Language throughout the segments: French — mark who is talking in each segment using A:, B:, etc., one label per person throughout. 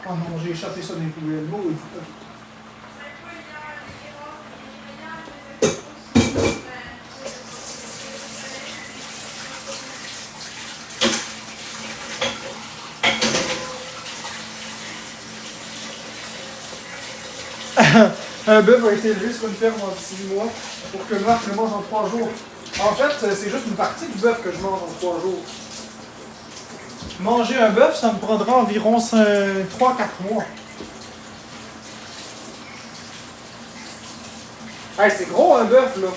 A: Oh non, j'ai échappé ça dans les poubelles. Oh, un bœuf a été élevé sur une ferme en 6 mois pour que Marc le mange en 3 jours. En fait, c'est juste une partie du bœuf que je mange en 3 jours. Manger un bœuf, ça me prendra environ 3-4 mois. Hey, c'est gros un bœuf, là.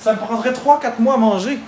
A: Ça me prendrait 3-4 mois à manger.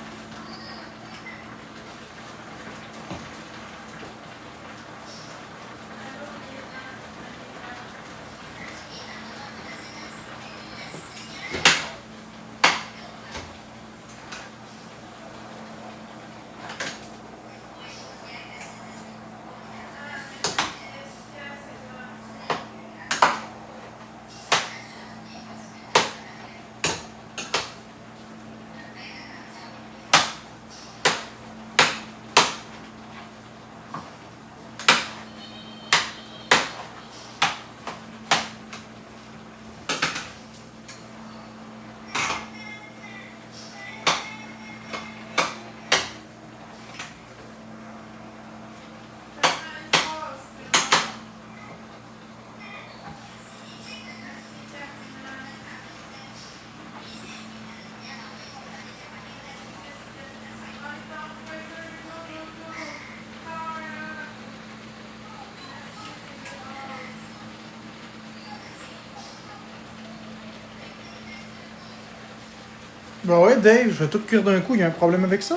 A: Bah ouais, Dave, je vais tout cuire d'un coup, il y a un problème avec ça?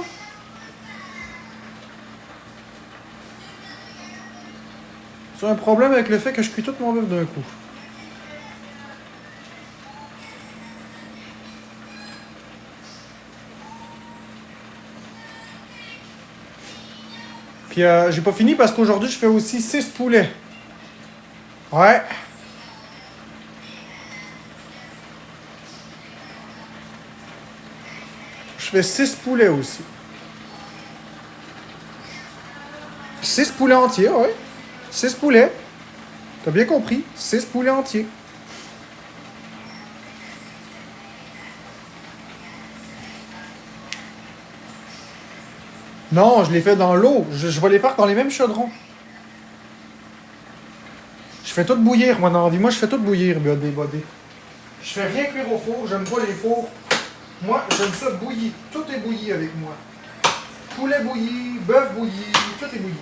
A: C'est un problème avec le fait que je cuis tout mon bœuf d'un coup. Puis j'ai pas fini parce qu'aujourd'hui je fais aussi 6 poulets. Ouais. Je fais 6 poulets aussi. 6 poulets entiers, ouais. 6 poulets. T'as bien compris, 6 poulets entiers. Non, je les fais dans l'eau. Je vais les faire dans les mêmes chaudrons. Je fais tout bouillir, moi, dans la vie. Moi, je fais tout bouillir, buddy. Je fais rien cuire au four, j'aime pas les fours. Moi, j'aime ça bouilli. Tout est bouilli avec moi. Poulet bouilli, bœuf bouilli, tout est bouilli.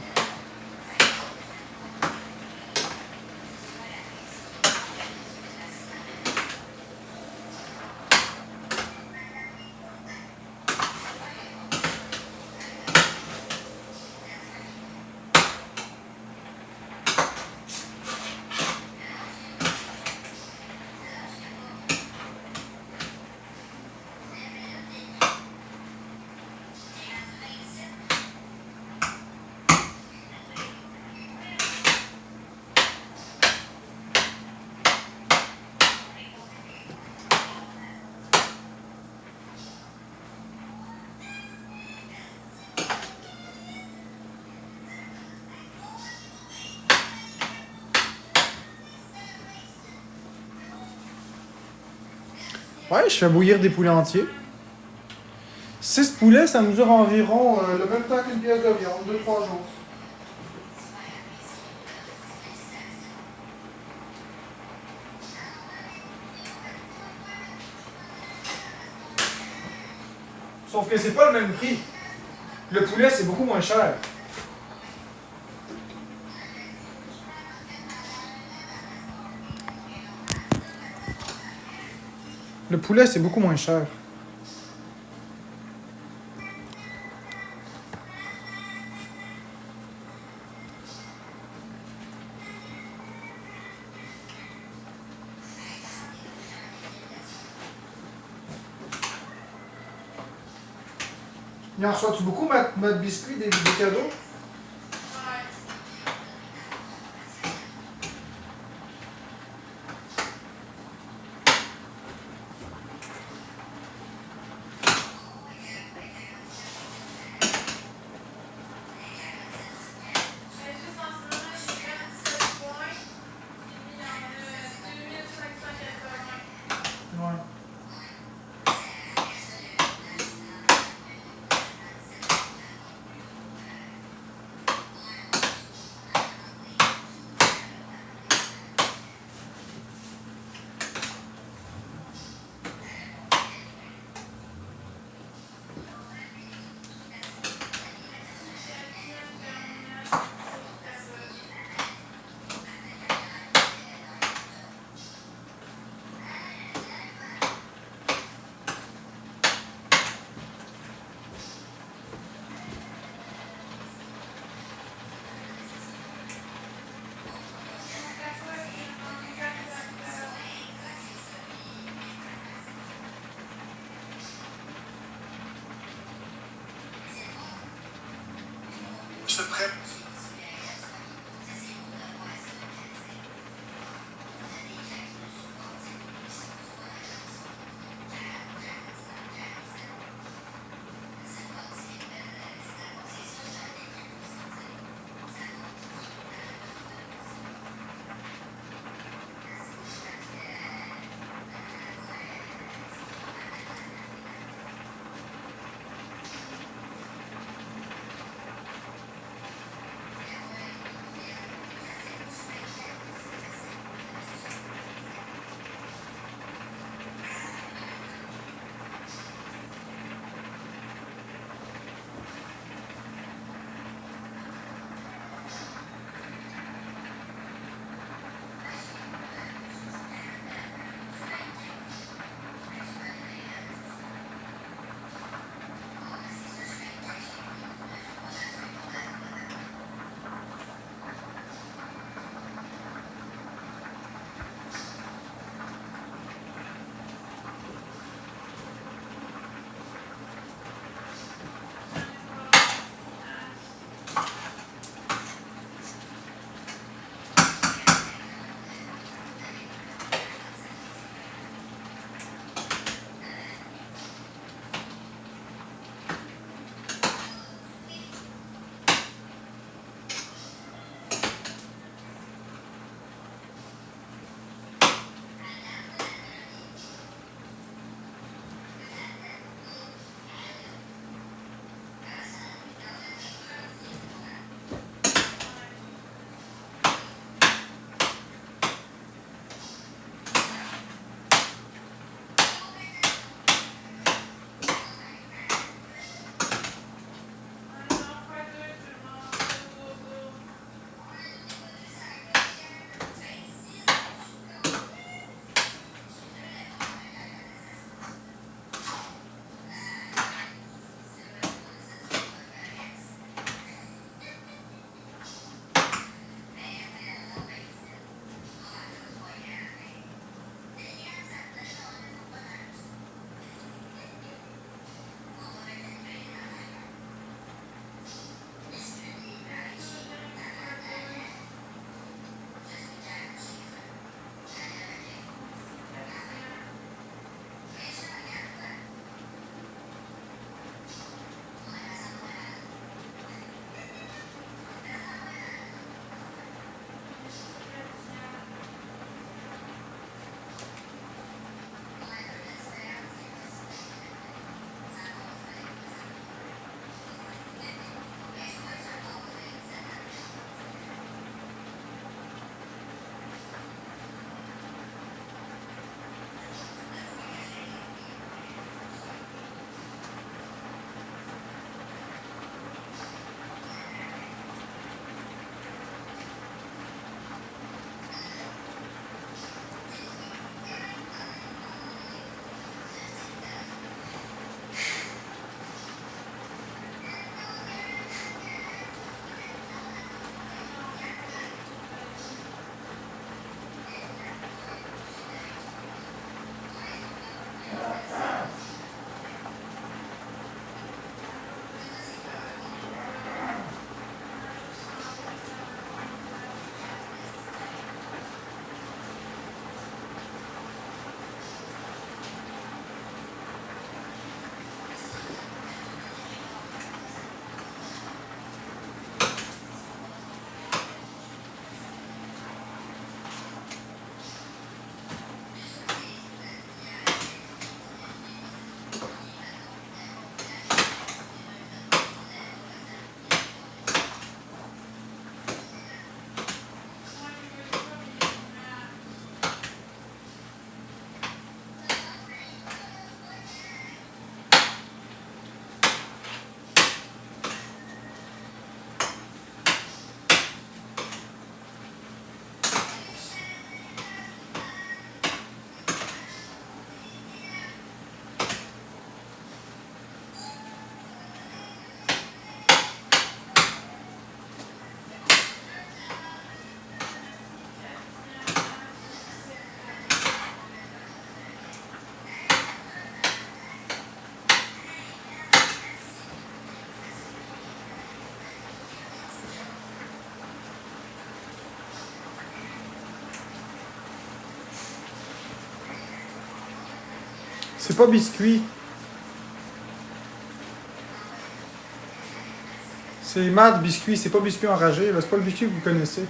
A: Ouais, je fais bouillir des poulets entiers. 6 poulets, ça mesure environ le même temps qu'une pièce de viande, 2-3 jours. Sauf que c'est pas le même prix. Le poulet, c'est beaucoup moins cher. Le poulet, c'est beaucoup moins cher. Il en reçoit-tu beaucoup, ma biscuit, des cadeaux?
B: se prête.
A: C'est pas biscuit. C'est mat biscuit, c'est pas biscuit enragé. C'est pas le biscuit que vous connaissez.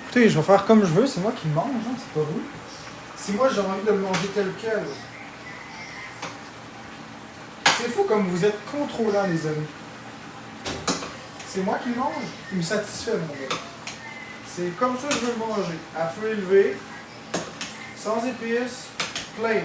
A: Écoutez, je vais faire comme je veux, c'est moi qui le mange, hein, c'est pas vous. Si moi j'ai envie de le manger tel quel. C'est fou comme vous êtes contrôlants, les amis. C'est moi qui le mange, il me satisfait, mon gars. C'est comme ça que je veux le manger. À feu élevé, sans épices, plain.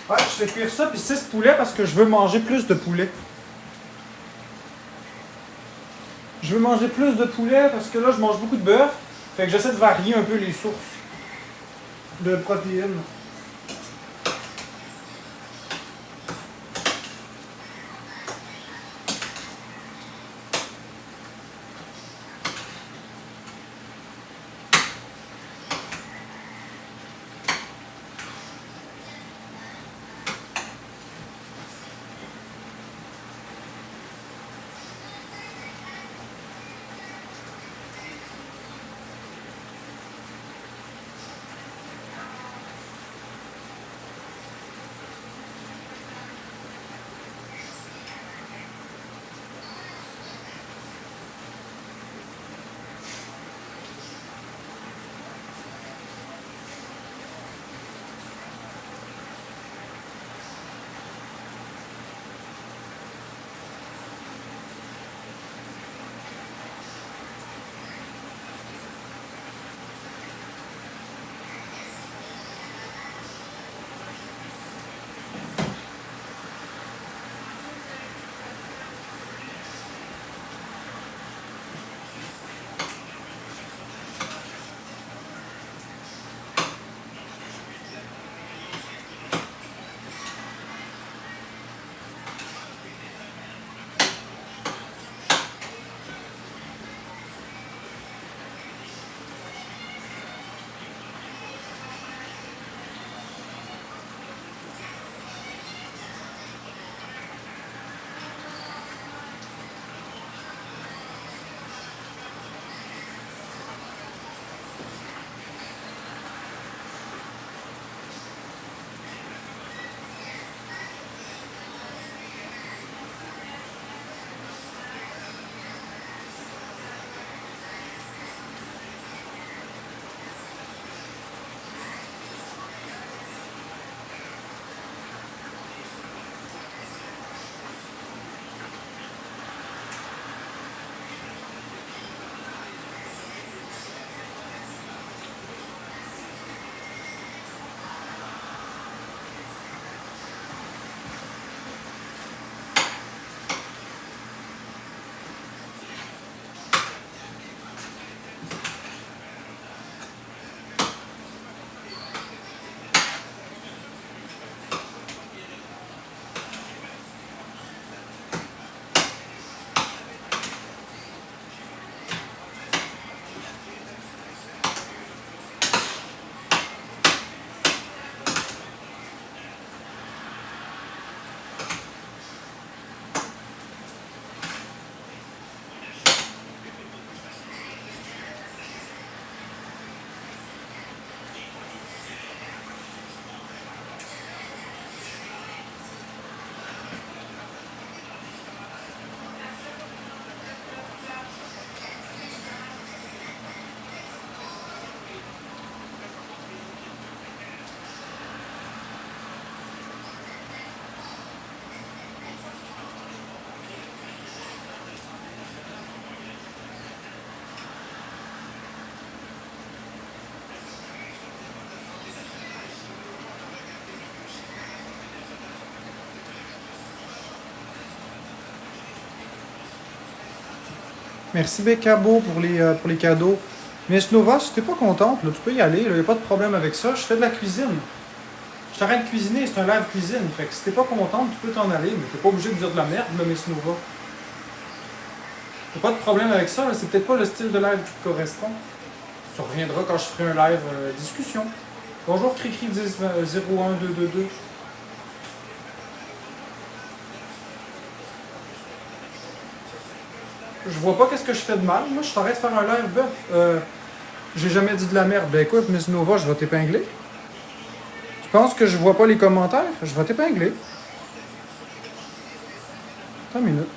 A: Ouais, je fais cuire ça, puis 6 poulets parce que je veux manger plus de poulet. Je veux manger plus de poulet parce que là, je mange beaucoup de bœuf. Fait que j'essaie de varier un peu les sources de protéines. Merci Beccabo pour les cadeaux. Miss Nova, si t'es pas contente, là, tu peux y aller. Il n'y a pas de problème avec ça. Je fais de la cuisine. Je t'arrête de cuisiner, c'est un live cuisine. Fait que si t'es pas contente, tu peux t'en aller. Mais t'es pas obligé de dire de la merde, là, Miss Nova. T'as pas de problème avec ça. C'est peut-être pas le style de live qui te correspond. Tu reviendras quand je ferai un live discussion. Bonjour Cricri 01222. Je vois pas qu'est-ce que je fais de mal. Moi, je t'arrête de faire un live bœuf. J'ai jamais dit de la merde. Ben écoute, Miss Nova, je vais t'épingler. Tu penses que je vois pas les commentaires? Je vais t'épingler. Attends une minute.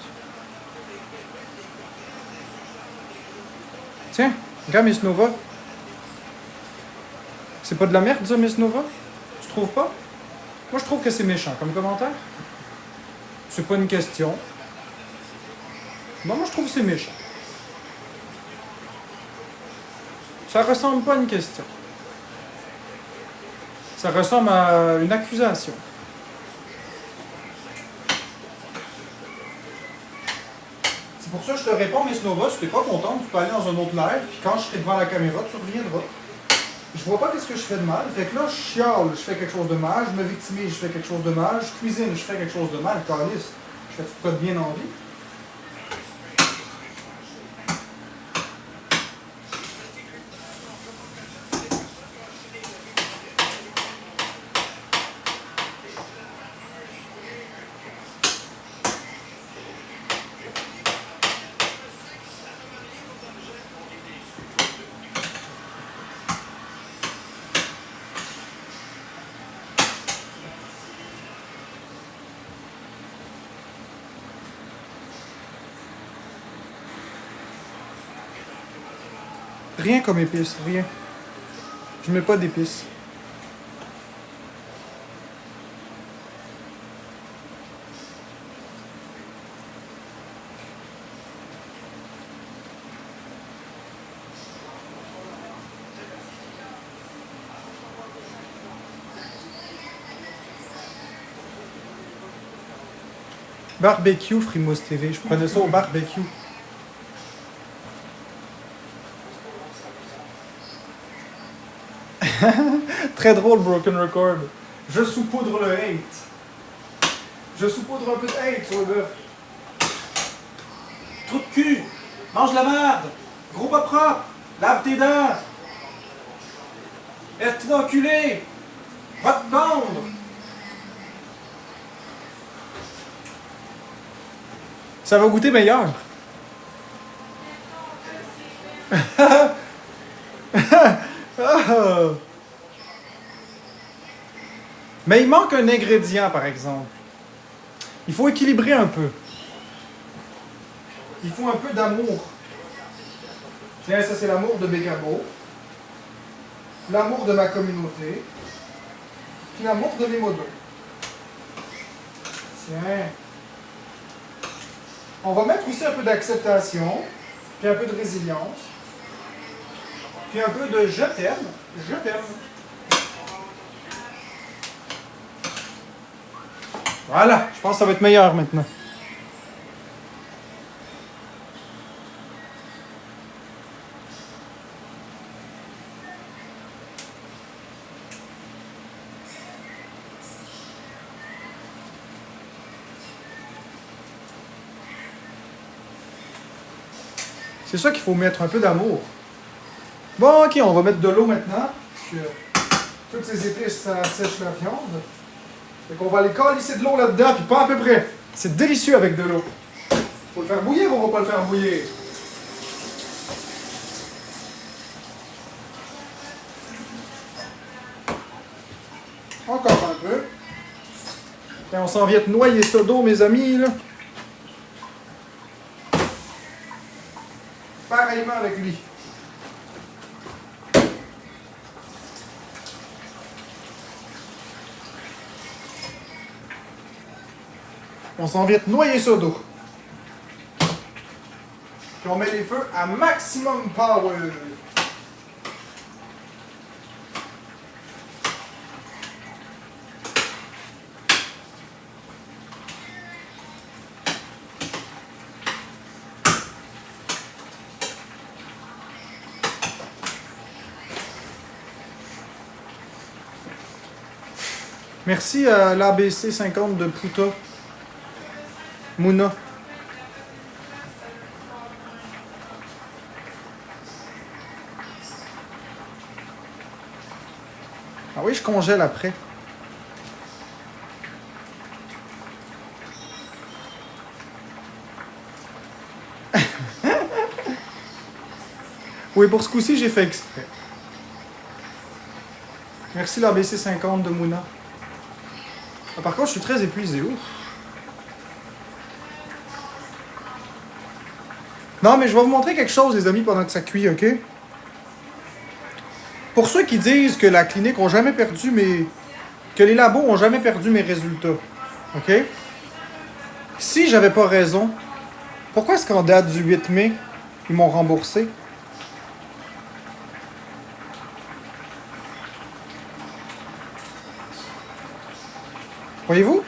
A: Tiens, regarde Miss Nova. C'est pas de la merde, ça, Miss Nova? Tu trouves pas? Moi, je trouve que c'est méchant comme commentaire. C'est pas une question. Bon, moi, je trouve que c'est méchant. Ça ressemble pas à une question. Ça ressemble à une accusation. C'est pour ça que je te réponds, Miss Nova, si t'es pas contente, tu peux aller dans un autre live, puis quand je serai devant la caméra, tu reviendras. Je vois pas qu'est-ce que je fais de mal. Fait que là, je chiale, je fais quelque chose de mal. Je me victimise, je fais quelque chose de mal. Je cuisine, je fais quelque chose de mal. Calice, je fais tout de bien en vie. Rien comme épices, rien. Je mets pas d'épices. Barbecue, Frimos TV. Je prenais ça au barbecue. Très drôle, Broken Record. Je saupoudre le hate. Je saupoudre un peu de hate sur le bœuf. Trou de cul. Mange la merde. Gros pas propre. Lave tes dents. Est-ce d'enculé. Va te pendre. Ça va goûter meilleur. Mais il manque un ingrédient, par exemple. Il faut équilibrer un peu. Il faut un peu d'amour. Tiens, ça c'est l'amour de Beccabo. L'amour de ma communauté. Puis l'amour de mes modos. Tiens. On va mettre aussi un peu d'acceptation. Puis un peu de résilience. Puis un peu de je t'aime. Je t'aime. Voilà, je pense que ça va être meilleur maintenant. C'est ça qu'il faut mettre, un peu d'amour. Bon, ok, on va mettre de l'eau maintenant. Parce que toutes ces épices, ça sèche la viande. Fait qu'on va aller calisser de l'eau là-dedans, puis pas à peu près. C'est délicieux avec de l'eau. Faut le faire bouillir ou on va pas le faire bouillir? Encore un peu. Et on s'en vient de noyer ça d'eau, mes amis, là. Pareillement avec lui. On s'en vient de noyer ça d'eau. Puis on met les feux à maximum power. Merci à l'ABC 50 de Puta. Mouna. Ah oui, je congèle après. Oui, pour ce coup-ci, j'ai fait exprès. Merci l'ABC 50 de Mouna. Ah, par contre, je suis très épuisé. Ouf. Non, mais je vais vous montrer quelque chose, les amis, pendant que ça cuit, OK? Pour ceux qui disent que la clinique n'a jamais perdu mes... que les labos ont jamais perdu mes résultats, OK? Si j'avais pas raison, pourquoi est-ce qu'en date du 8 mai, ils m'ont remboursé? Voyez-vous?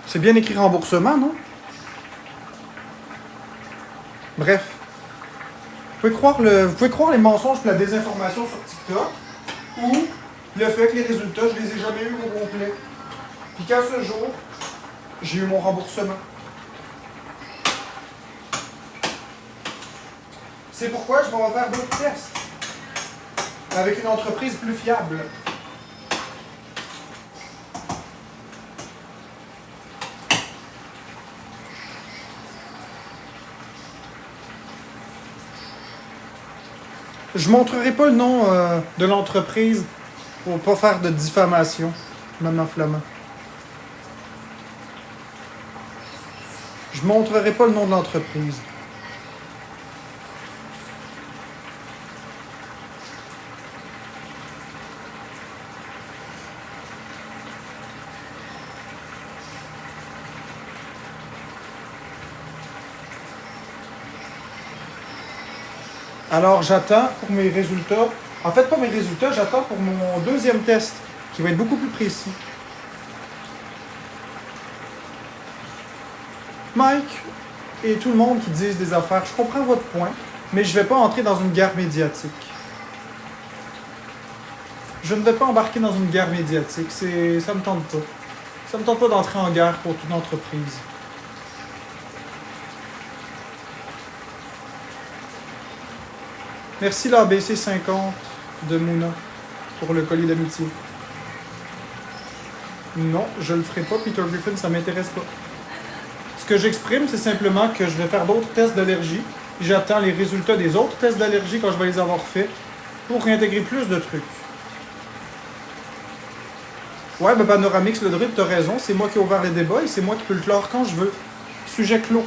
A: C'est bien écrit remboursement, non? Bref. Vous pouvez croire les mensonges et la désinformation sur TikTok, ou le fait que les résultats, je les ai jamais eus au complet. Puis qu'à ce jour, j'ai eu mon remboursement. C'est pourquoi je vais en faire d'autres tests avec une entreprise plus fiable. Je montrerai pas le nom de l'entreprise pour pas faire de diffamation, Maman Flamand. Je montrerai pas le nom de l'entreprise. Alors j'attends pour mes résultats. En fait, pas mes résultats, j'attends pour mon deuxième test, qui va être beaucoup plus précis. Mike et tout le monde qui disent des affaires, je comprends votre point, mais je ne vais pas entrer dans une guerre médiatique. Je ne vais pas embarquer dans une guerre médiatique, ça me tente pas. Ça me tente pas d'entrer en guerre pour une entreprise. Merci l'ABC 50 de Mouna pour le collier d'amitié. Non, je le ferai pas, Peter Griffin, ça m'intéresse pas. Ce que j'exprime, c'est simplement que je vais faire d'autres tests d'allergie. J'attends les résultats des autres tests d'allergie quand je vais les avoir faits pour réintégrer plus de trucs. Ouais, ben Panoramix, le druide, t'as raison, c'est moi qui ai ouvert les débats et c'est moi qui peux le clore quand je veux. Sujet clos.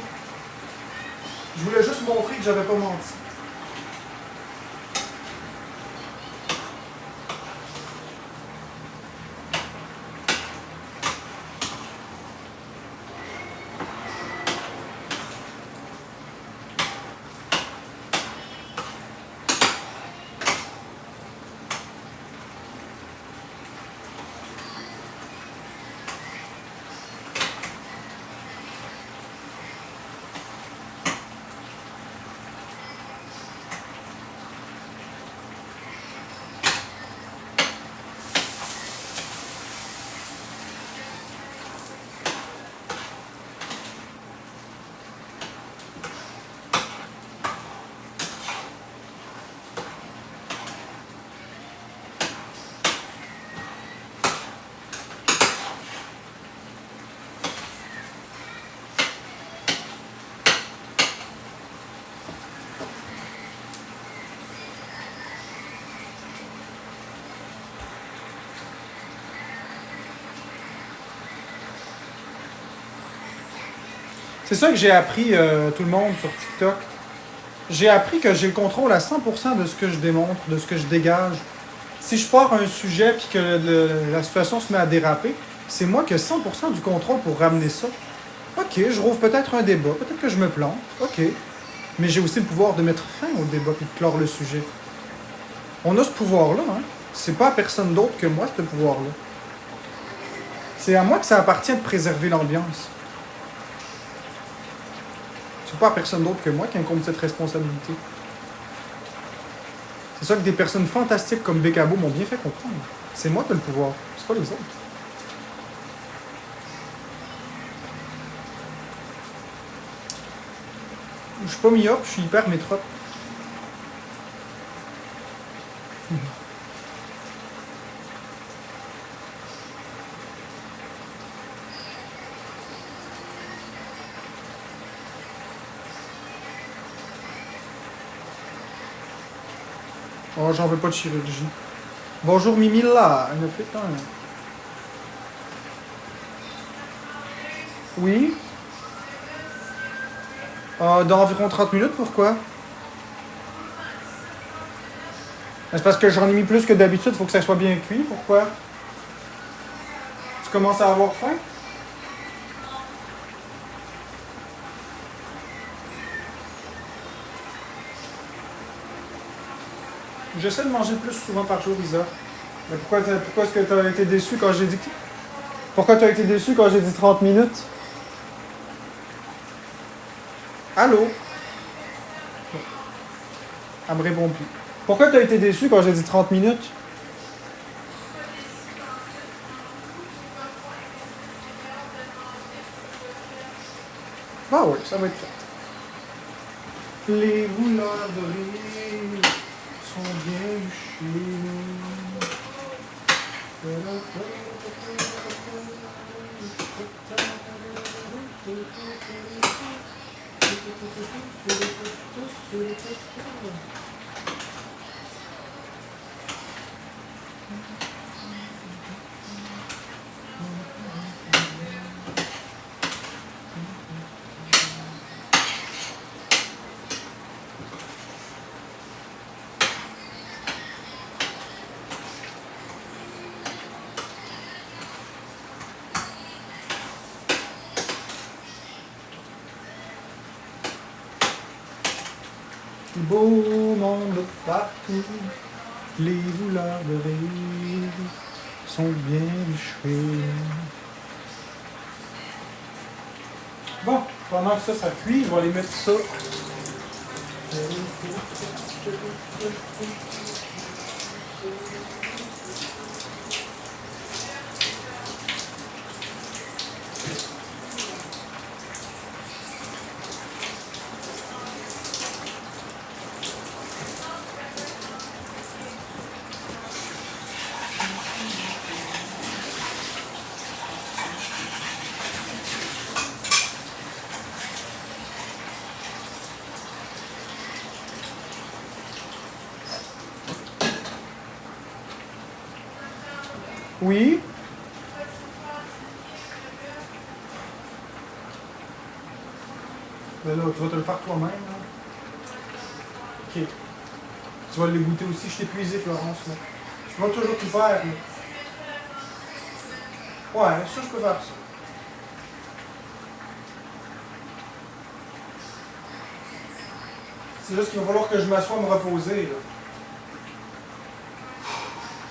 A: Je voulais juste montrer que j'avais pas menti. C'est ça que j'ai appris, tout le monde, sur TikTok. J'ai appris que j'ai le contrôle à 100% de ce que je démontre, de ce que je dégage. Si je pars un sujet et que la situation se met à déraper, c'est moi qui ai 100% du contrôle pour ramener ça. Ok, je rouvre peut-être un débat, peut-être que je me plante, ok. Mais j'ai aussi le pouvoir de mettre fin au débat et de clore le sujet. On a ce pouvoir-là, hein. C'est pas à personne d'autre que moi, ce pouvoir-là. C'est à moi que ça appartient de préserver l'ambiance. C'est pas à personne d'autre que moi qui incombe cette responsabilité. C'est ça que des personnes fantastiques comme Bécabo m'ont bien fait comprendre. C'est moi qui ai le pouvoir, c'est pas les autres. Je suis pas myope, je suis hyper métrope. Oh, j'en veux pas de chirurgie. Bonjour Mimila, elle me fait un. Oui? Dans environ 30 minutes, pourquoi? C'est parce que j'en ai mis plus que d'habitude, faut que ça soit bien cuit, pourquoi? Tu commences à avoir faim? J'essaie de manger plus souvent par jour, Isa. Mais pourquoi est-ce que tu as été déçu quand j'ai dit... Pourquoi tu as été déçu quand j'ai dit 30 minutes? Allô? Elle me répond plus. Pourquoi tu as été déçu quand j'ai dit 30 minutes? Ah oui, ça va être fait. Les rouleurs de rire sont bien chez beau monde partout, les rouleurs de rire sont bien bûchés. Bon, pendant que ça cuit, je vais aller mettre ça. Oui? Ben là, tu vas te le faire toi-même, là. Ok. Tu vas les goûter aussi. Je t'ai épuisé, Florence, là. Je vais toujours tout faire, là. Ouais, ça, je peux faire ça. C'est juste qu'il va falloir que je m'assoie me reposer, là.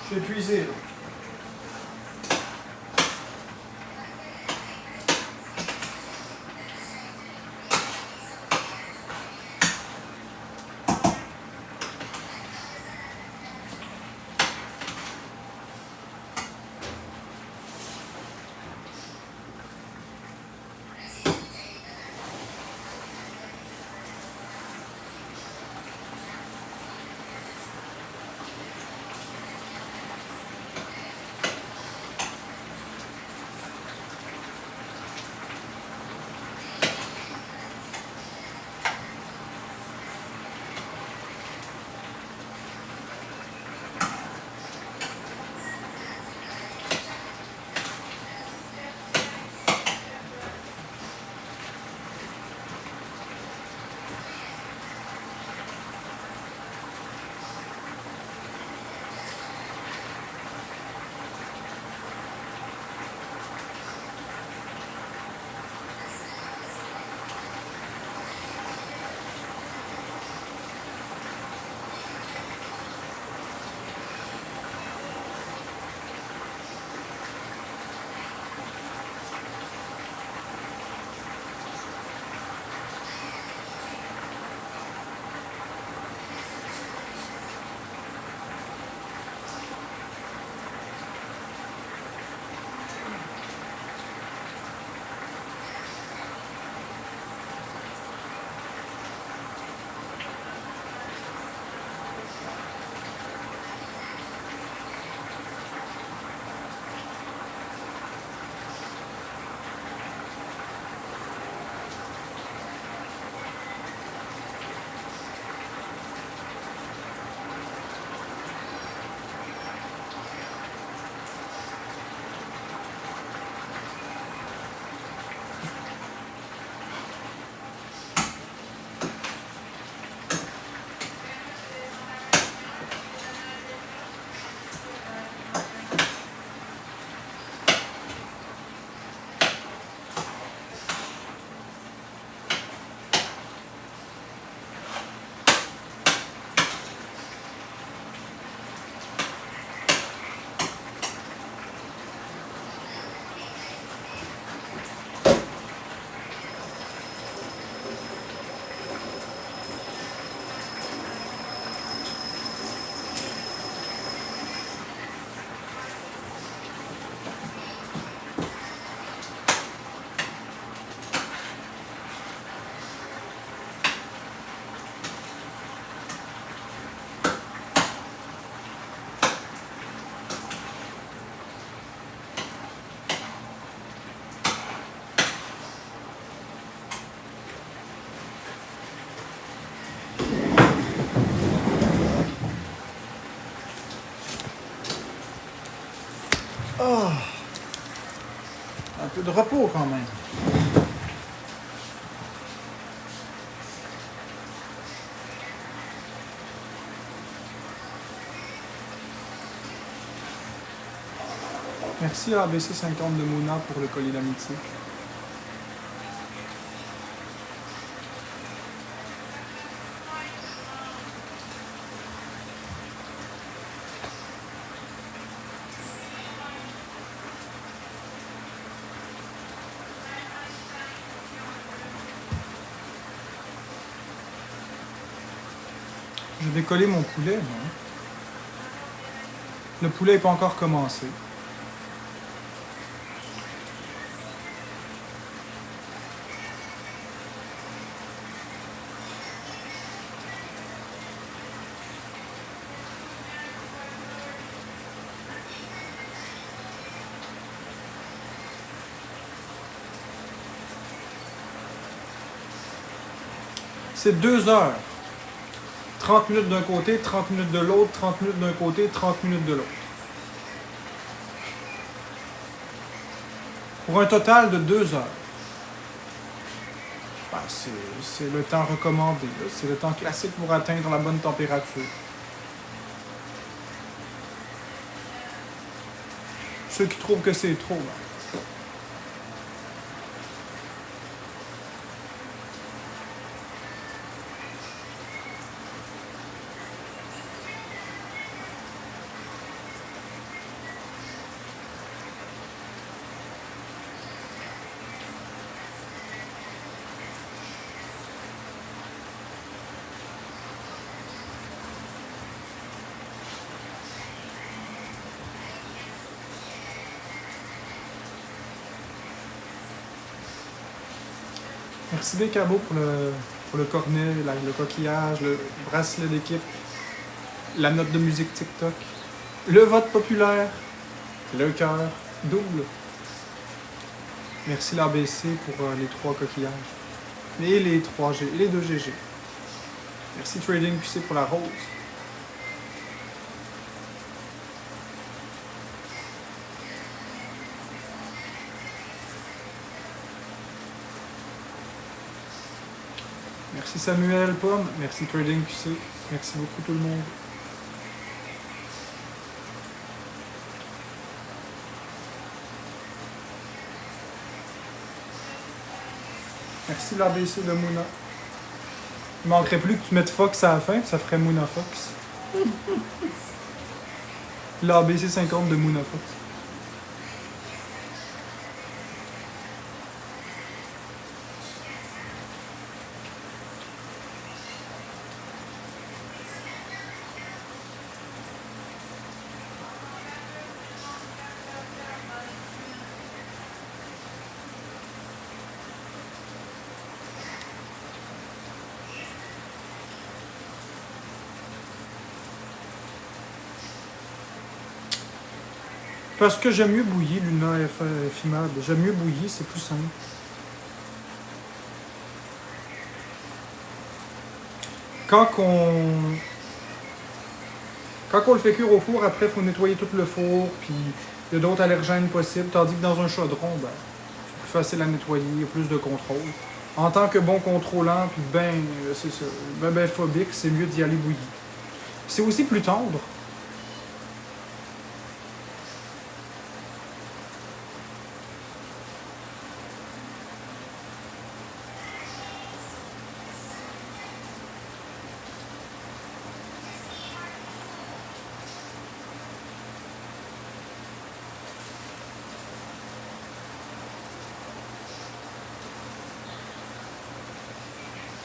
A: Je suis épuisé, là. Oh. Un peu de repos quand même. Merci à ABC 50 de Mouna pour le collier d'amitié. Je vais coller mon poulet, non? Le poulet n'est pas encore commencé. C'est 2 heures. 30 minutes d'un côté, 30 minutes de l'autre, 30 minutes d'un côté, 30 minutes de l'autre. Pour un total de 2 heures. Ben, c'est le temps recommandé. C'est le temps classique pour atteindre la bonne température. Ceux qui trouvent que c'est trop, ben, merci Bécabo pour le cornet, le coquillage, le bracelet d'équipe, la note de musique TikTok, le vote populaire, le cœur, double. Merci l'ABC pour les 3 coquillages. Et les 3 G, et les 2 GG. Merci Trading QC pour la rose. Merci Samuel Pomme, merci Trading QC, merci beaucoup tout le monde. Merci l'ABC de Mouna. Il manquerait plus que tu mettes Fox à la fin, puis ça ferait Mouna Fox. L'ABC 50 de Mouna Fox. Parce que j'aime mieux bouillir, Luna Fimab. J'aime mieux bouillir, c'est plus simple. Quand on le fait cuire au four, après, il faut nettoyer tout le four, puis il y a d'autres allergènes possibles. Tandis que dans un chaudron, ben, c'est plus facile à nettoyer, il y a plus de contrôle. En tant que bon contrôlant, puis c'est ça, ben phobique, c'est mieux d'y aller bouillir. C'est aussi plus tendre.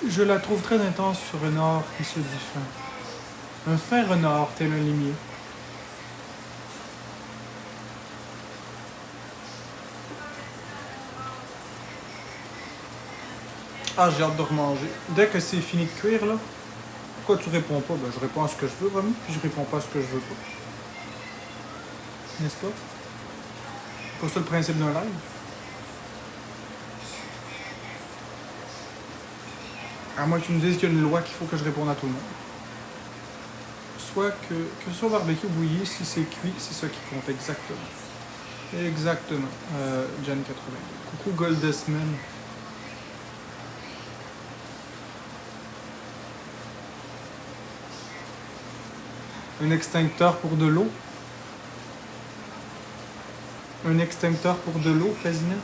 A: Je la trouve très intense ce renard qui se dit fin. Un fin renard tel un limier. Ah, j'ai hâte de remanger. Dès que c'est fini de cuire, là, pourquoi tu réponds pas? Ben, je réponds à ce que je veux, vraiment, puis je réponds pas à ce que je veux pas. N'est-ce pas? C'est pas ça le principe d'un live. À moins que tu me dises qu'il y a une loi qu'il faut que je réponde à tout le monde. Soit que ce soit barbecue ou bouilli, si c'est cuit, c'est ça qui compte exactement. Exactement. Gen 80. Coucou Goldesman. Un extincteur pour de l'eau. Un extincteur pour de l'eau, Frazinette.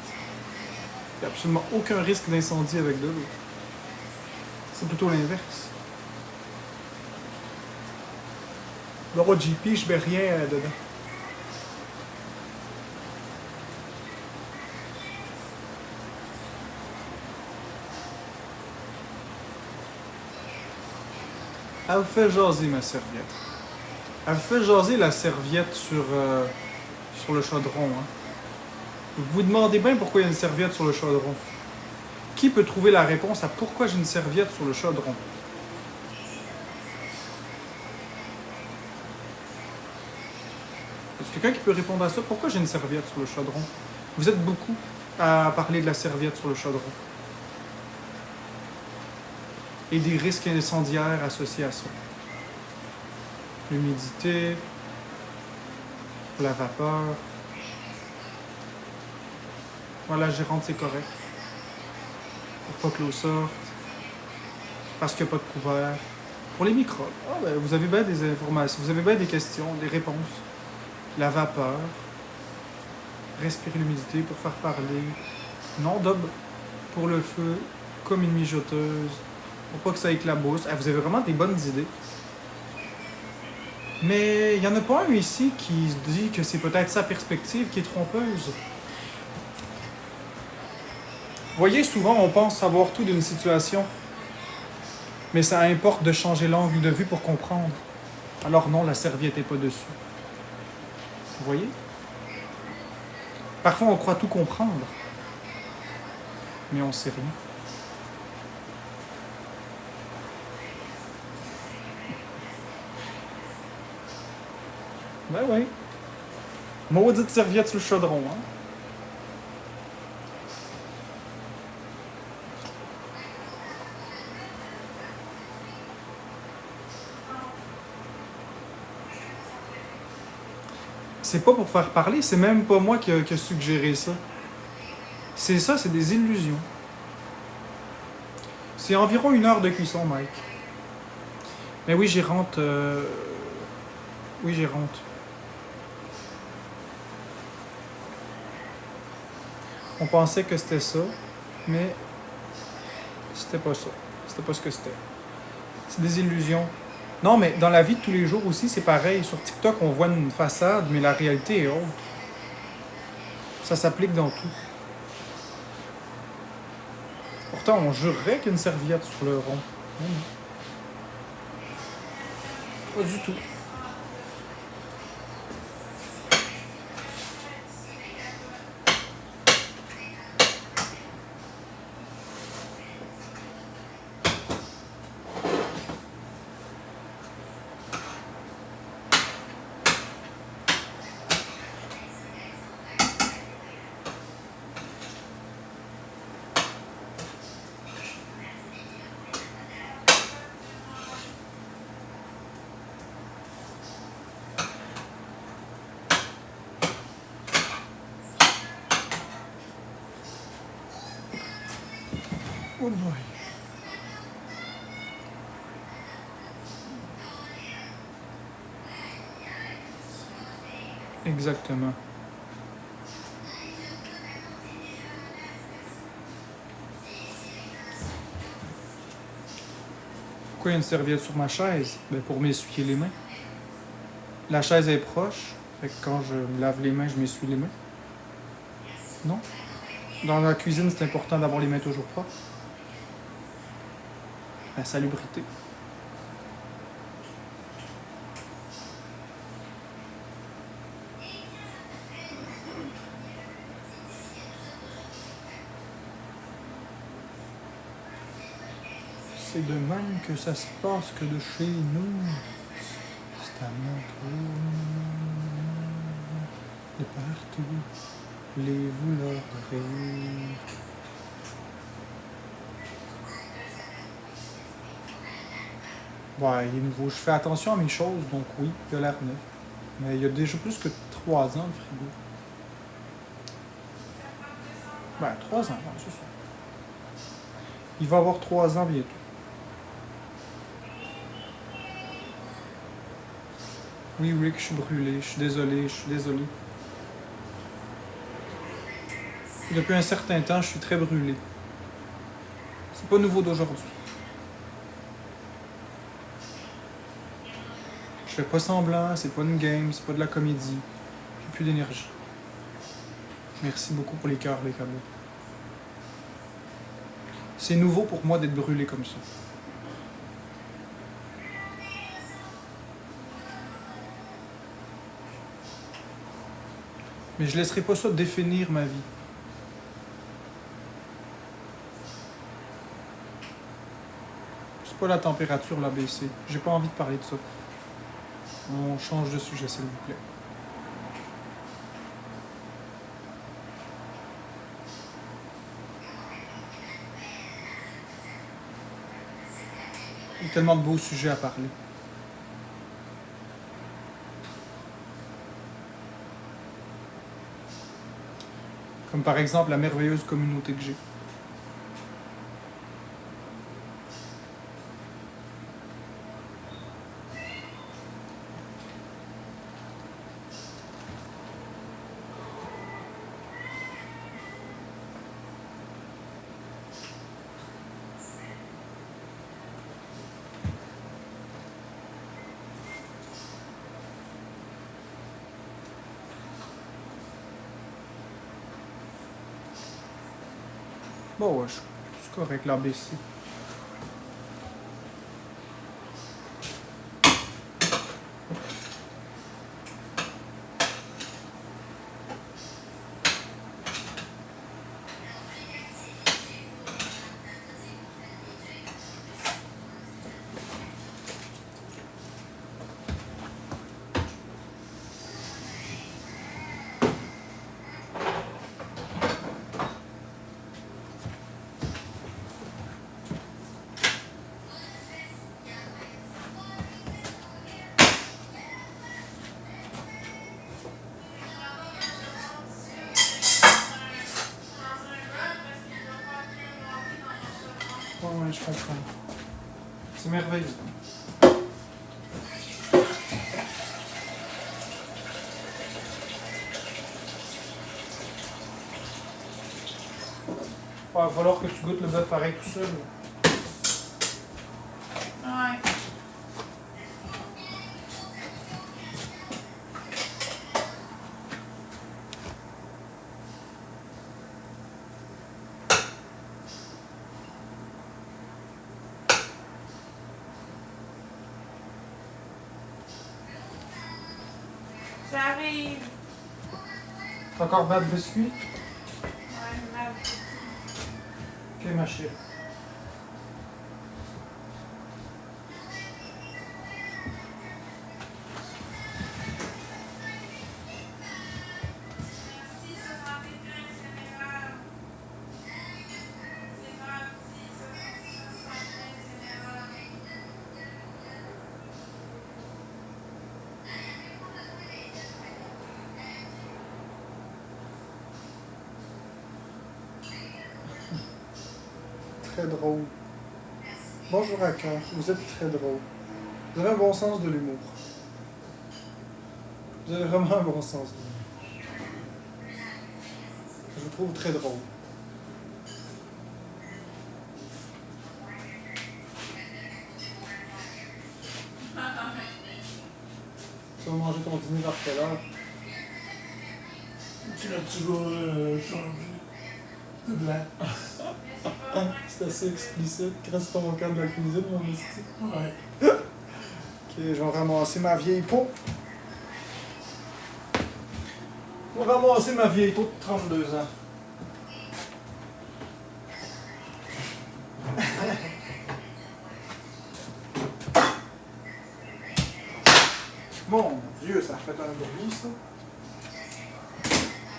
A: Il n'y a absolument aucun risque d'incendie avec de l'eau. C'est plutôt l'inverse. Laura JP, je mets rien dedans. Elle fait jaser ma serviette. Elle fait jaser la serviette sur le chaudron. Hein. Vous vous demandez bien pourquoi il y a une serviette sur le chaudron. Qui peut trouver la réponse à pourquoi j'ai une serviette sur le chaudron? Est-ce quelqu'un qui peut répondre à ça? Pourquoi j'ai une serviette sur le chaudron? Vous êtes beaucoup à parler de la serviette sur le chaudron. Et des risques incendiaires associés à ça. L'humidité, la vapeur. Voilà, la gérante, c'est correct. Pour pas que l'eau sorte. Parce qu'il n'y a pas de couvert. Pour les microbes, vous avez bien des informations, vous avez bien des questions, des réponses. La vapeur. Respirer l'humidité pour faire parler. Non, Dob. Pour le feu, comme une mijoteuse. Pour pas que ça éclabousse. Vous avez vraiment des bonnes idées. Mais il n'y en a pas un ici qui se dit que c'est peut-être sa perspective qui est trompeuse. Vous voyez, souvent on pense savoir tout d'une situation. Mais ça importe de changer l'angle de vue pour comprendre. Alors non, la serviette n'est pas dessus. Vous voyez? Parfois on croit tout comprendre. Mais on ne sait rien. Ben oui. Maudite serviette sur le chaudron, hein? C'est pas pour faire parler, c'est même pas moi qui a suggéré ça. C'est ça, c'est des illusions. C'est environ 1 heure de cuisson, Mike. Mais oui, j'y rentre. Oui, j'y rentre. On pensait que c'était ça, mais c'était pas ça. C'était pas ce que c'était. C'est des illusions. Non, mais dans la vie de tous les jours aussi, c'est pareil. Sur TikTok, on voit une façade, mais la réalité est autre. Ça s'applique dans tout. Pourtant, on jurerait qu'il y a une serviette sur le rond. Pas du tout. Oh boy. Exactement. Pourquoi il y a une serviette sur ma chaise? Ben pour m'essuyer les mains. La chaise est proche, fait que quand je me lave les mains, je m'essuie les mains. Non? Dans la cuisine, c'est important d'avoir les mains toujours propres. La salubrité. C'est de même que ça se passe que de chez nous. C'est à mon tour. De partout. Voulez-vous leur rire? Ouais, il est nouveau. Je fais attention à mes choses, donc oui, il a l'air neuf. Mais il y a déjà plus que 3 ans, le frigo. Ben, 3 ans, c'est ça. Il va avoir 3 ans bientôt. Oui, Rick, je suis brûlé. Je suis désolé, je suis désolé. Depuis un certain temps, je suis très brûlé. C'est pas nouveau d'aujourd'hui. Je fais pas semblant, c'est pas une game, c'est pas de la comédie. J'ai plus d'énergie. Merci beaucoup pour les cœurs, les cadeaux. C'est nouveau pour moi d'être brûlé comme ça. Mais je laisserai pas ça définir ma vie. C'est pas la température, la baissée. J'ai pas envie de parler de ça. On change de sujet, s'il vous plaît. Il y a tellement de beaux sujets à parler. Comme par exemple la merveilleuse communauté que j'ai. Bon, ouais, c'est correct, l'ABC. Ouais, je comprends. C'est merveilleux. Il va falloir que tu goûtes le bœuf pareil tout seul.
B: Ouais. J'arrive.
A: T'as encore bas de biscuits?
B: Ouais, merde.
A: Ok, ma chérie.
B: Merci, 75 général. C'est gentil, 75 général.
A: Très drôle. Bonjour à cœur, vous êtes très drôle. Vous avez un bon sens de l'humour. Vous avez vraiment un bon sens de l'humour. Je vous trouve très drôle. Tu vas manger ton dîner vers quelle heure?
C: Tu vas changer de blanc.
A: C'est assez explicite. Reste ton cadre de la cuisine, mon esti.
C: Ouais.
A: Ok, je vais ramasser ma vieille peau. Je vais ramasser ma vieille peau de 32 ans. Mon Dieu, ça a fait un bruit, ça.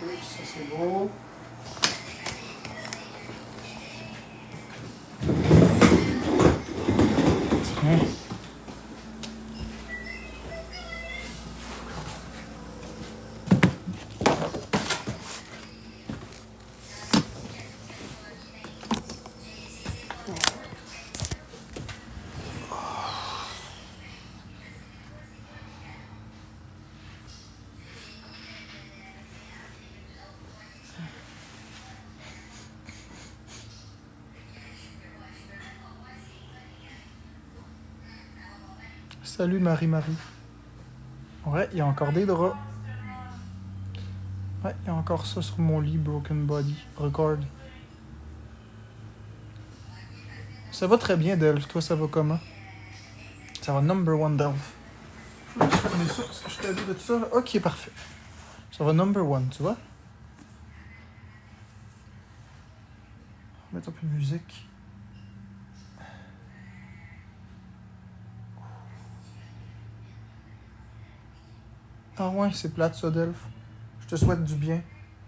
A: Ok, ça c'est beau. Tiens. Salut Marie-Marie. Ouais, il y a encore des draps. Ouais, il y a encore ça sur mon lit, Broken Body. Record. Ça va très bien, Delph. Toi, ça va comment? Ça va number one, Delph. On est sûr que je t'ai dit de tout ça? Ok, parfait. Ça va number one, tu vois? Mettre un peu de musique. Ah ouais, c'est plate ça, Delph. Je te souhaite du bien,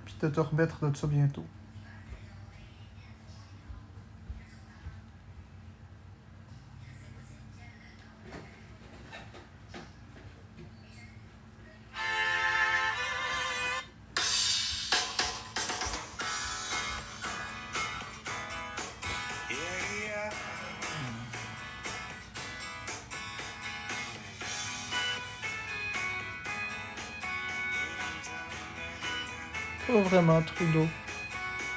A: puis de te remettre de ça bientôt. Pas vraiment, Trudeau.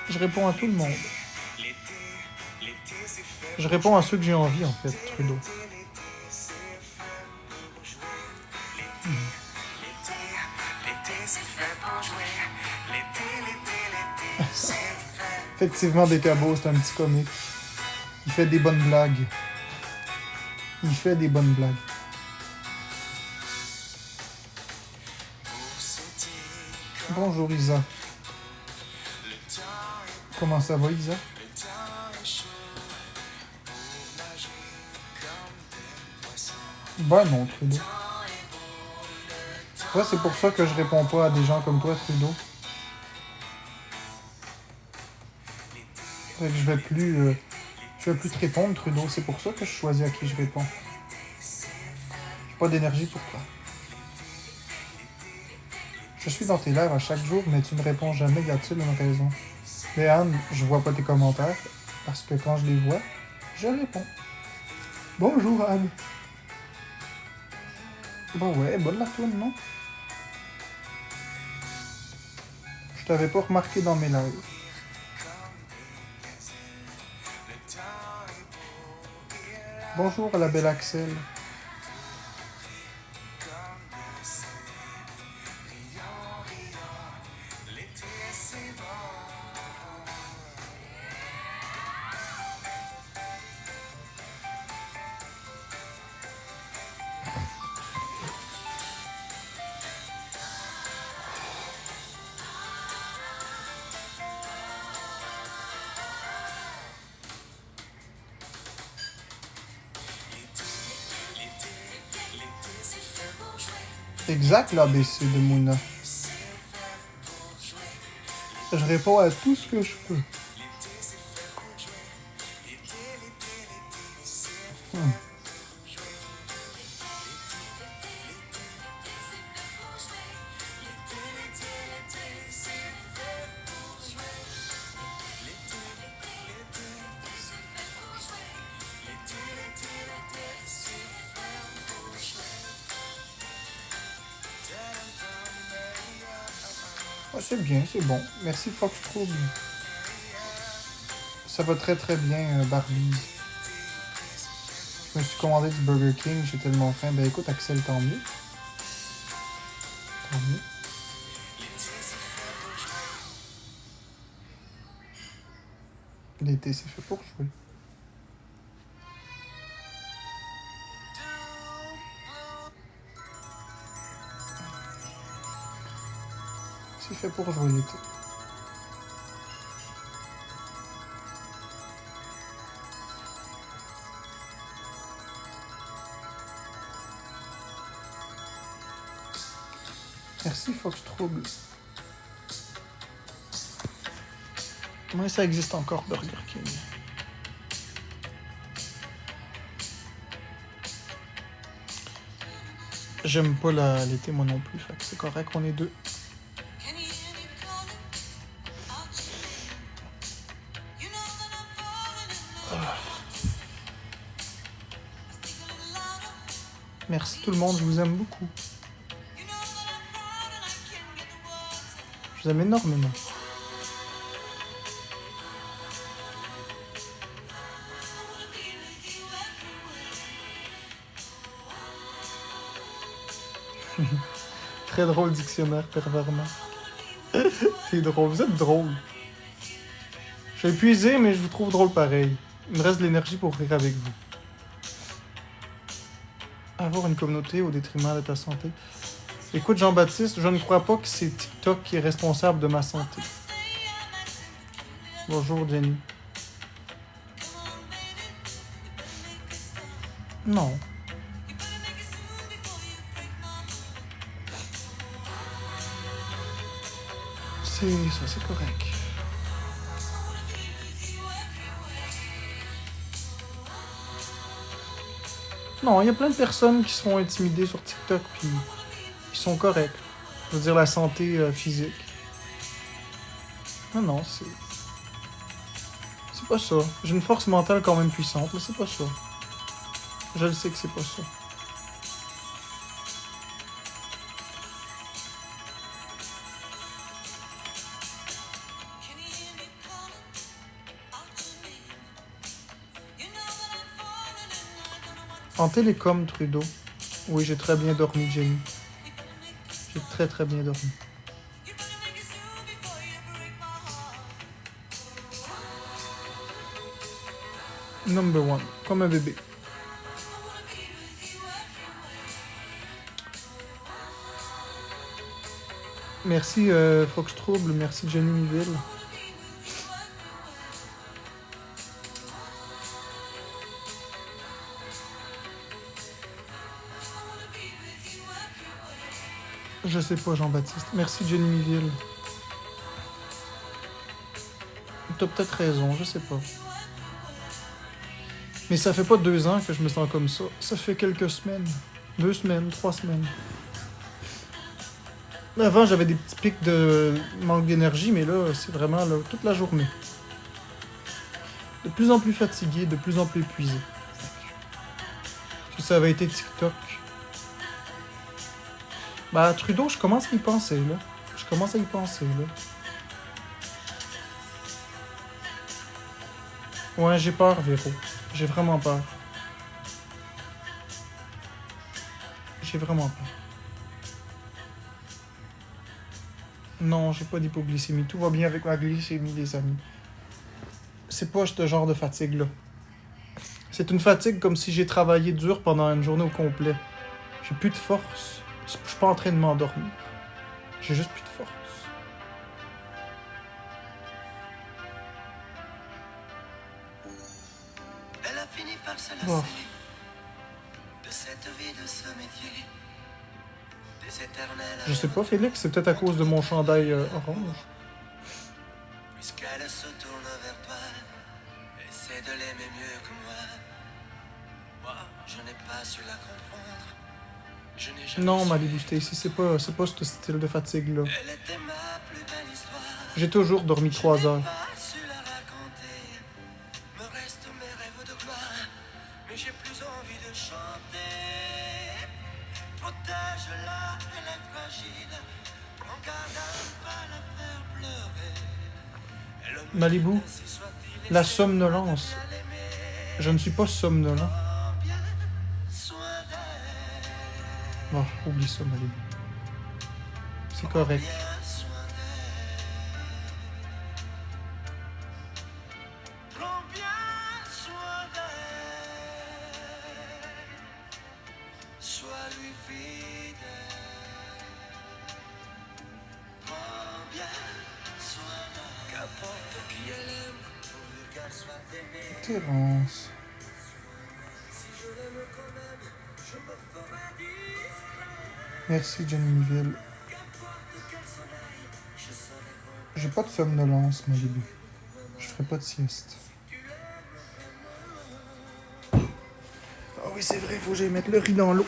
A: Je réponds à tout le monde. Je réponds à ceux que j'ai envie, en fait, Trudeau. Effectivement, Bécabo, c'est un petit comique. Il fait des bonnes blagues. Il fait des bonnes blagues. Bonjour, Isa. Comment ça va, Isa? Ben non, Trudeau. Ouais, c'est pour ça que je réponds pas à des gens comme toi, Trudeau. Fait que je vais plus te répondre, Trudeau. C'est pour ça que je choisis à qui je réponds. J'ai pas d'énergie pour toi. Je suis dans tes lives à chaque jour, mais tu me réponds jamais. Y a-t-il une raison? Mais Anne, je vois pas tes commentaires, parce que quand je les vois, je réponds. Bonjour, Anne. Bon ouais, bonne la tourne, non? Je t'avais pas remarqué dans mes lives. Bonjour à la belle Axel. Exact, l'ABC de Mouna. Je réponds à tout ce que je peux. Ah, c'est bien, c'est bon. Merci Fox Trouble. Ça va très très bien, Barbie. Je me suis commandé du Burger King, j'ai tellement faim. Ben écoute, Axel, tant mieux. Tant mieux. L'été, c'est fait pour jouer. C'est fait pour jouer l'été. Merci Fox Trouble. Moi, ça existe encore, Burger King. J'aime pas l'été, moi non plus, fait que c'est correct, on est deux. Merci tout le monde, je vous aime beaucoup. Je vous aime énormément. Très drôle dictionnaire pervertement. C'est drôle, vous êtes drôle. Je suis épuisé, mais je vous trouve drôle pareil. Il me reste de l'énergie pour rire avec vous. Avoir une communauté au détriment de ta santé. Écoute, Jean-Baptiste, je ne crois pas que c'est TikTok qui est responsable de ma santé. Bonjour, Jenny. Non. C'est correct. Non, il y a plein de personnes qui se font intimider sur TikTok, puis ils sont corrects. Je veux dire, la santé physique. Non, c'est pas ça. J'ai une force mentale quand même puissante, mais c'est pas ça. Je le sais que c'est pas ça. En télécom, Trudeau. Oui, j'ai très bien dormi, Jenny. J'ai très très bien dormi. Number one, comme un bébé. Merci Fox Trouble, merci Jenny Miville. Je sais pas, Jean-Baptiste. Merci, Jenny Miville. T'as peut-être raison, je sais pas. Mais ça fait pas 2 ans que je me sens comme ça. Ça fait quelques semaines. 2 semaines, 3 semaines. Avant, j'avais des petits pics de manque d'énergie, mais là, c'est vraiment là, toute la journée. De plus en plus fatigué, de plus en plus épuisé. Si ça avait été TikTok... Bah, Trudeau, je commence à y penser, là. Je commence à y penser, là. Ouais, j'ai peur, Véro. J'ai vraiment peur. J'ai vraiment peur. Non, j'ai pas d'hypoglycémie. Tout va bien avec ma glycémie, les amis. C'est pas ce genre de fatigue-là. C'est une fatigue comme si j'ai travaillé dur pendant une journée au complet. J'ai plus de force. Je suis pas en train de m'endormir. J'ai juste plus de force.
D: Elle a fini par se lasser
A: Oh.
D: de cette vie, de ce métier, des éternels.
A: Je sais pas, Félix, c'est peut-être à cause de mon chandail orange.
D: Puisqu'elle se tourne vers toi, essaie de l'aimer mieux que moi. Moi, je n'ai pas su la comprendre. Je n'ai jamais
A: Non,
D: su
A: Malibu Stacy, c'est pas ce style de fatigue-là.
D: Elle était ma plus belle histoire.
A: J'ai toujours dormi 3 heures.
D: Pas su la raconter. Me restent mes rêves de gloire, mais j'ai plus envie de chanter. Protège-la, elle est fragile. En garde à ne pas la faire pleurer. Elle me
A: Malibu,
D: dit ainsi soit-il,
A: la
D: essaie
A: somnolence.
D: de l'aimer.
A: Je ne suis pas somnolent.
D: Prends bien soin d'elle.
A: Oh, oublie ça, Malibu. C'est correct.
D: Bien soin d'elle. Prends bien soin d'elle. Sois lui fidèle. Prends bien soin d'elle. Qu'importe qui elle aime, pourvu qu'elle soit aimée.
A: Terence.
D: Si je l'aime quand même, je me ferai discret.
A: Merci, Jenny Miville.
D: Qu'importe qu'elle s'en aille, je serai bon.
A: J'ai pas de somnolence, Malibu. Je ferai pas de sieste. Oh oui, c'est vrai, faut que j'aille mettre le riz dans l'eau.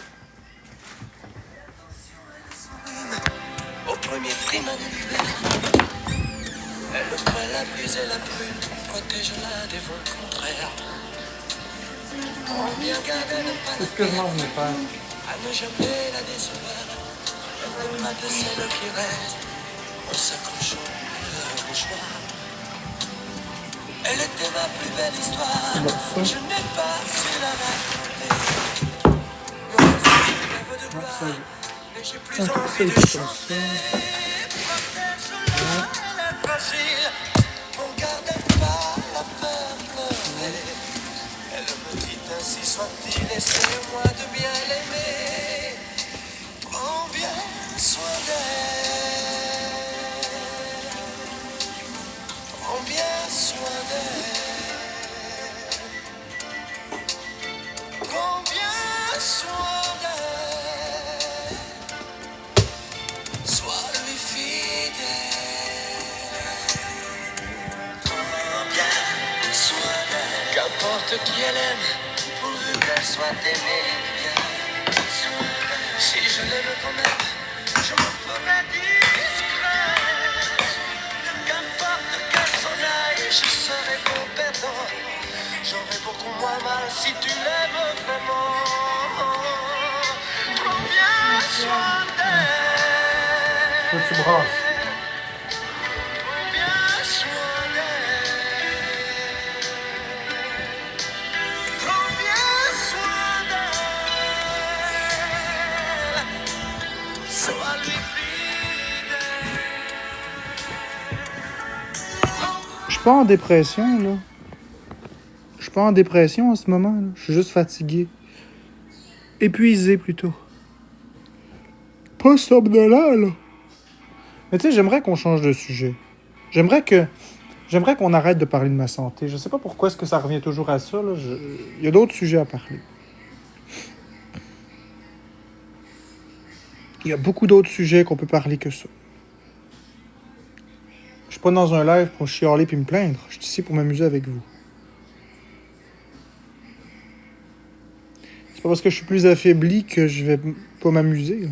D: Au premier frima de l'hiver, elle prend la brise et la brûle, protège-la des vents contraires. Prends bien garde à ne pas
A: C'est ce que je m'en venais faire.
D: à ne jamais la décevoir. Elle n'est pas de celles qui restent en s'accrochant à leur mouchoir. Elle était ma plus belle histoire,
A: Bon, ça.
D: je n'ai pas su la raconter. Me reste des rêves de
A: Non, ça y
D: gloire,
A: est.
D: mais mais j'ai plus
A: Un coup de
D: envie
A: feuille
D: de
A: comme
D: chanter.
A: ça.
D: Protège-la, elle est fragile. Mon gars n'aime pas la faire pleurer. Elle me dit ainsi soit-il, laissez-moi de bien l'aimer. Prends bien soin d'elle. Prends bien soin d'elle. Prends bien soin d'elle. Sois lui fidèle. Prends bien soin d'elle. Qu'importe qui elle aime, pourvu qu'elle soit aimée bien. Si je l'aime quand même, je me ferai discret. Qu'importe qu'elle s'en aille, je serai bon perdant. J'aurai beaucoup moins mal si tu l'aimes vraiment. Prends bien soin d'elle.
A: Là, tu brasses.
D: Prends bien soin d'elle. Prends bien soin d'elle. Sois lui fidèle.
A: Je suis pas en dépression, là. Je suis pas en dépression en ce moment, là. Je suis juste fatigué. Épuisé, plutôt. Pas somnolent, là. Mais tu sais, j'aimerais qu'on change de sujet. J'aimerais qu'on arrête de parler de ma santé. Je sais pas pourquoi est-ce que ça revient toujours à ça, là. Il y a d'autres sujets à parler. Il y a beaucoup d'autres sujets qu'on peut parler que ça. Je suis pas dans un live pour chialer puis me plaindre. Je suis ici pour m'amuser avec vous. C'est pas parce que je suis plus affaibli que je vais pas m'amuser, là.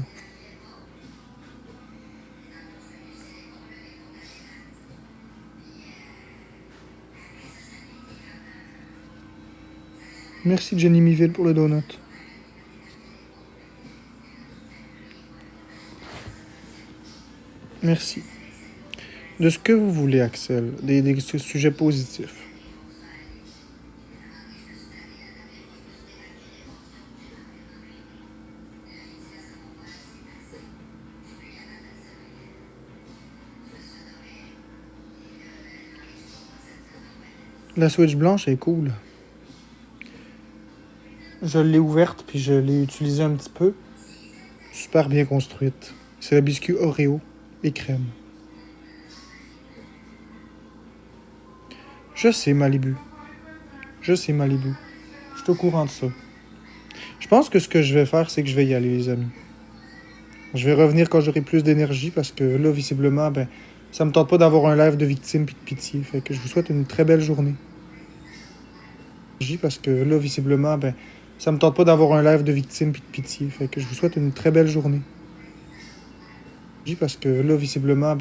A: Merci Jenny Miville pour le donut. Merci. De ce que vous voulez, Axel. Des sujets positifs. La Switch blanche est cool. Je l'ai ouverte puis je l'ai utilisée un petit peu. Super bien construite. C'est le biscuit Oreo et crème. Je sais, Malibu. Je sais, Malibu. Je suis au courant de ça. Je pense que ce que je vais faire, c'est que je vais y aller, les amis. Je vais revenir quand j'aurai plus d'énergie parce que là, visiblement, ça me tente pas d'avoir un live de victime puis de pitié. Fait que je vous souhaite une très belle journée. Parce que là, visiblement, ça me tente pas d'avoir un live de victime puis de pitié. Fait que je vous souhaite une très belle journée. Parce que là, visiblement,